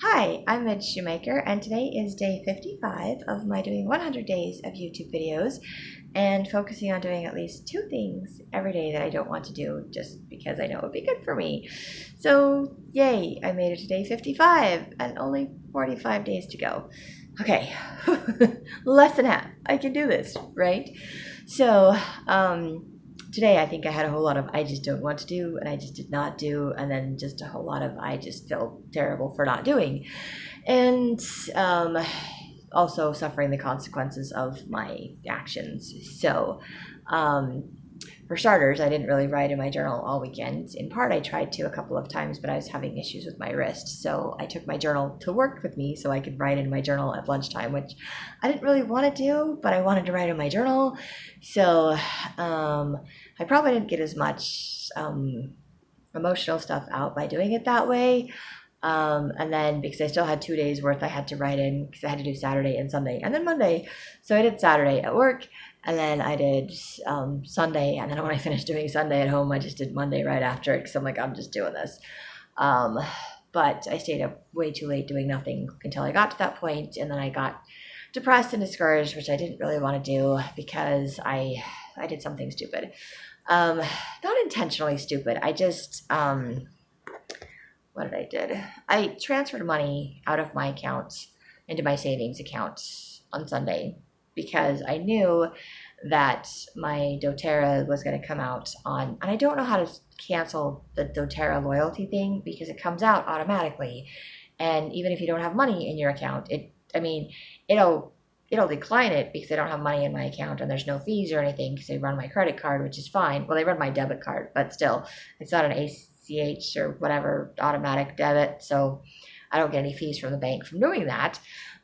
Hi, I'm Midge Shoemaker, and today is day 55 of my doing 100 days of YouTube videos and focusing on doing at least two things every day that I don't want to do just because I know it would be good for me. So, yay, I made it to day 55 and only 45 days to go. Okay, less than half. I can do this, right? So, today I think I had a whole lot of I just don't want to do and I just did not do, and then just a whole lot of I just feel terrible for not doing. And also suffering the consequences of my actions. So, um, for starters, I didn't really write in my journal all weekend. In part, I tried to a couple of times, but I was having issues with my wrist. So I took my journal to work with me so I could write in my journal at lunchtime, which I didn't really want to do, but I wanted to write in my journal. So I probably didn't get as much emotional stuff out by doing it that way. And then because I still had 2 days worth I had to write in because I had to do Saturday and Sunday and then Monday. So I did Saturday at work and then I did Sunday. And then when I finished doing Sunday at home, I just did Monday right after it because I'm like, I'm just doing this. Um, but I stayed up way too late doing nothing until I got to that point, and then I got depressed and discouraged, which I didn't really want to do because I did something stupid. Not intentionally stupid. I just what did I did? I transferred money out of my account into my savings account on Sunday because I knew that my doTERRA was going to come out on, and I don't know how to cancel the doTERRA loyalty thing because it comes out automatically. And even if you don't have money in your account, it'll decline it because I don't have money in my account and there's no fees or anything because they run my credit card, which is fine. Well, they run my debit card, but still, it's not an ACH or whatever automatic debit, so I don't get any fees from the bank from doing that.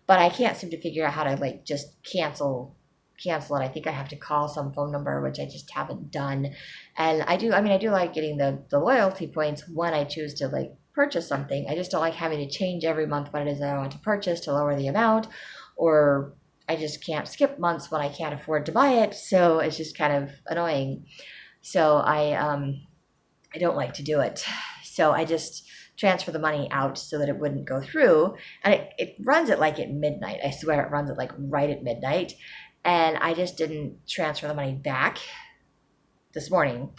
But I can't seem to figure out how to just cancel it. I think I have to call some phone number, which I just haven't done. And I do like getting the loyalty points when I choose to purchase something. I just don't like having to change every month what it is that I want to purchase to lower the amount, or I just can't skip months when I can't afford to buy it. So it's just kind of annoying. So I don't like to do it. So I just transfer the money out so that it wouldn't go through. And it runs it at midnight. I swear it runs it right at midnight. And I just didn't transfer the money back this morning,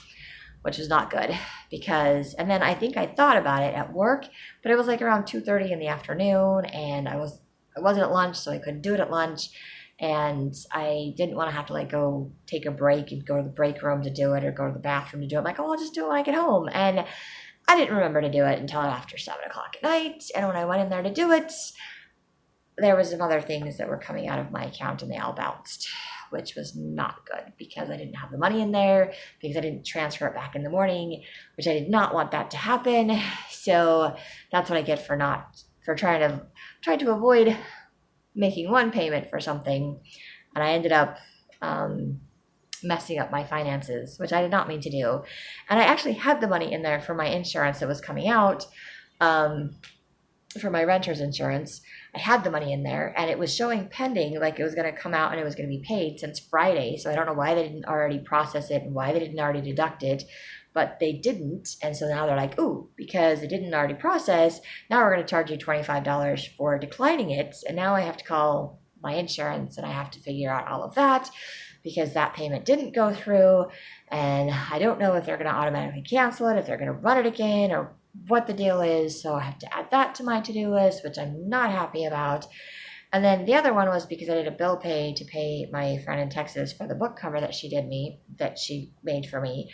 which was not good because, and then I think I thought about it at work, but it was around 2:30 in the afternoon and I wasn't at lunch, so I couldn't do it at lunch. And I didn't want to have to go take a break and go to the break room to do it or go to the bathroom to do it. I'm like, oh, I'll just do it when I get home. And I didn't remember to do it until after 7 o'clock at night. And when I went in there to do it, there was some other things that were coming out of my account and they all bounced, which was not good because I didn't have the money in there, because I didn't transfer it back in the morning, which I did not want that to happen. So that's what I get for trying to avoid making one payment for something. And I ended up messing up my finances, which I did not mean to do. And I actually had the money in there for my insurance that was coming out, for my renter's insurance. I had the money in there and it was showing pending, it was going to come out and it was going to be paid since Friday. So I don't know why they didn't already process it and why they didn't already deduct it, but they didn't. And so now they're like, ooh, because it didn't already process, now we're going to charge you $25 for declining it. And now I have to call my insurance and I have to figure out all of that because that payment didn't go through. And I don't know if they're going to automatically cancel it, if they're going to run it again, or what the deal is. So I have to add that to my to-do list, which I'm not happy about. And then the other one was because I did a bill pay to pay my friend in Texas for the book cover that she made for me.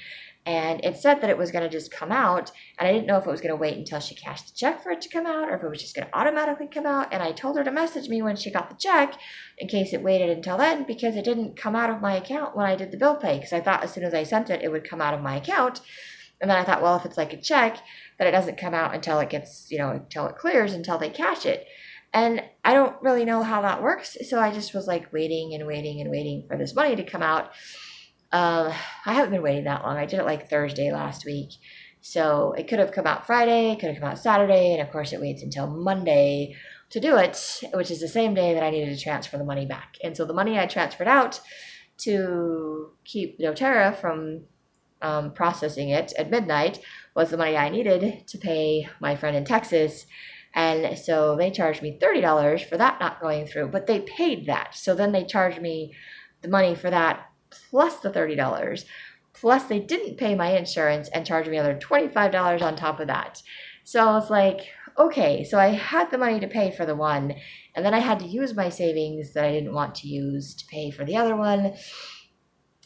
And it said that it was going to just come out, and I didn't know if it was going to wait until she cashed the check for it to come out or if it was just going to automatically come out. And I told her to message me when she got the check in case it waited until then, because it didn't come out of my account when I did the bill pay, because I thought as soon as I sent it, it would come out of my account. And then I thought, well, if it's a check, that it doesn't come out until it gets, until it clears, until they cash it. And I don't really know how that works. So I just was waiting and waiting and waiting for this money to come out. I haven't been waiting that long. I did it Thursday last week. So it could have come out Friday, it could have come out Saturday, and of course it waits until Monday to do it, which is the same day that I needed to transfer the money back. And so the money I transferred out to keep doTERRA from processing it at midnight was the money I needed to pay my friend in Texas. And so they charged me $30 for that not going through, but they paid that. So then they charged me the money for that plus the $30. Plus they didn't pay my insurance and charged me another $25 on top of that. So I was like, okay, so I had the money to pay for the one, and then I had to use my savings that I didn't want to use to pay for the other one.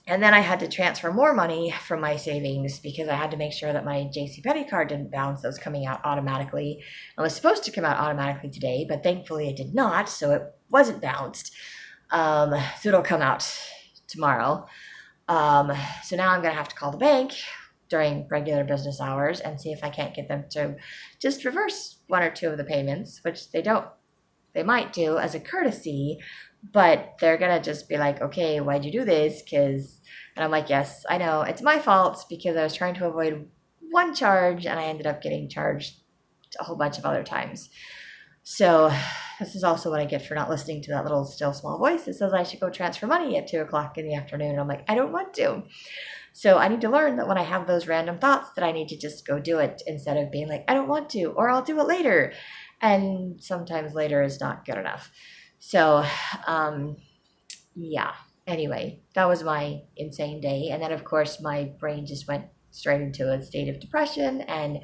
And then I had to transfer more money from my savings because I had to make sure that my JCPenney card didn't bounce. That was coming out automatically. It was supposed to come out automatically today, but thankfully it did not, so it wasn't bounced. So it'll come out tomorrow. So now I'm going to have to call the bank during regular business hours and see if I can't get them to just reverse one or two of the payments, which they don't. They might do as a courtesy, but they're going to just be like, okay, why'd you do this? And I'm like, yes, I know it's my fault because I was trying to avoid one charge and I ended up getting charged a whole bunch of other times. So this is also what I get for not listening to that little still small voice that says I should go transfer money at 2:00 in the afternoon. And I'm like, I don't want to. So I need to learn that when I have those random thoughts that I need to just go do it instead of being like, I don't want to, or I'll do it later. And sometimes later is not good enough. So, yeah. Anyway, that was my insane day. And then, of course, my brain just went straight into a state of depression. And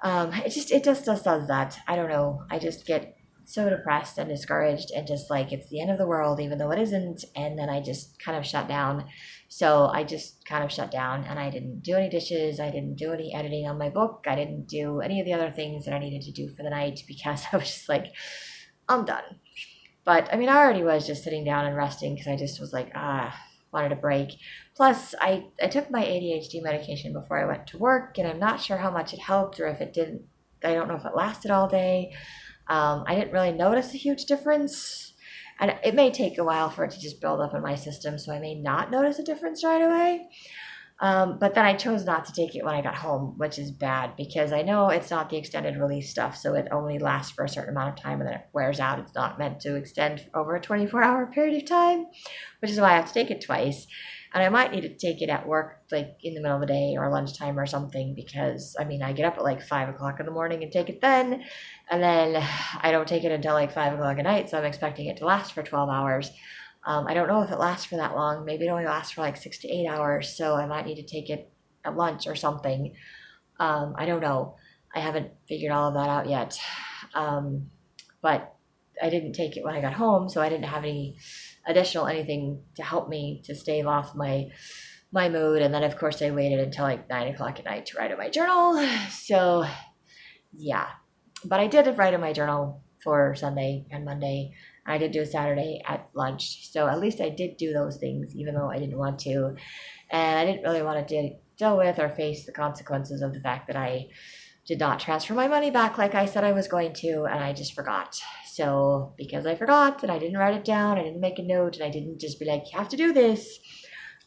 it just does that. I don't know. I just get so depressed and discouraged and just like it's the end of the world, even though it isn't. And then I just kind of shut down. So I just kind of shut down and I didn't do any dishes. I didn't do any editing on my book. I didn't do any of the other things that I needed to do for the night because I was just like, I'm done. But I mean, I already was just sitting down and resting because I just was like, wanted a break. Plus, I took my ADHD medication before I went to work, and I'm not sure how much it helped or if it didn't. I don't know if it lasted all day. I didn't really notice a huge difference. And it may take a while for it to just build up in my system, so I may not notice a difference right away. But then I chose not to take it when I got home, which is bad because I know it's not the extended release stuff, so it only lasts for a certain amount of time and then it wears out. It's not meant to extend over a 24-hour period of time, which is why I have to take it twice. And I might need to take it at work, like in the middle of the day or lunchtime or something, because I mean, I get up at like 5:00 in the morning and take it then, and then I don't take it until like 5:00 at night, so I'm expecting it to last for 12 hours. I don't know if it lasts for that long. Maybe it only lasts for like 6 to 8 hours, so I might need to take it at lunch or something. I don't know. I haven't figured all of that out yet. But I didn't take it when I got home, so I didn't have any additional anything to help me to stave off my mood. And then of course I waited until like 9:00 at night to write in my journal. So yeah, but I did write in my journal for Sunday and Monday. I did do a Saturday at lunch. So at least I did do those things, even though I didn't want to. And I didn't really want to deal with or face the consequences of the fact that I did not transfer my money back like I said I was going to, and I just forgot. So because I forgot and I didn't write it down, I didn't make a note, and I didn't just be like, you have to do this,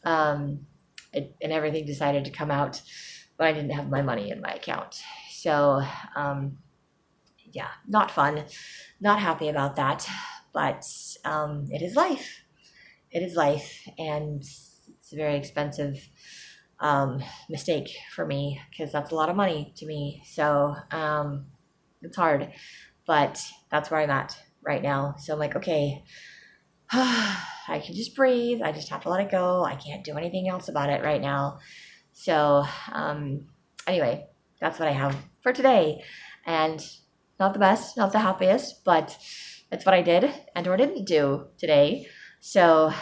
and everything decided to come out when I didn't have my money in my account. So yeah, not fun, not happy about that, but it is life. It is life, and it's a very expensive mistake for me because that's a lot of money to me. So it's hard, but that's where I'm at right now. So I'm like, okay, I can just breathe. I just have to let it go. I can't do anything else about it right now. So anyway, that's what I have for today. And not the best, not the happiest, but it's what I did and or didn't do today. So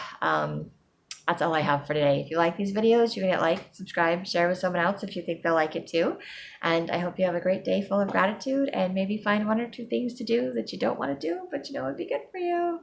that's all I have for today. If you like these videos, you can hit like, subscribe, share with someone else if you think they'll like it too. And I hope you have a great day full of gratitude and maybe find one or two things to do that you don't want to do, but you know would be good for you.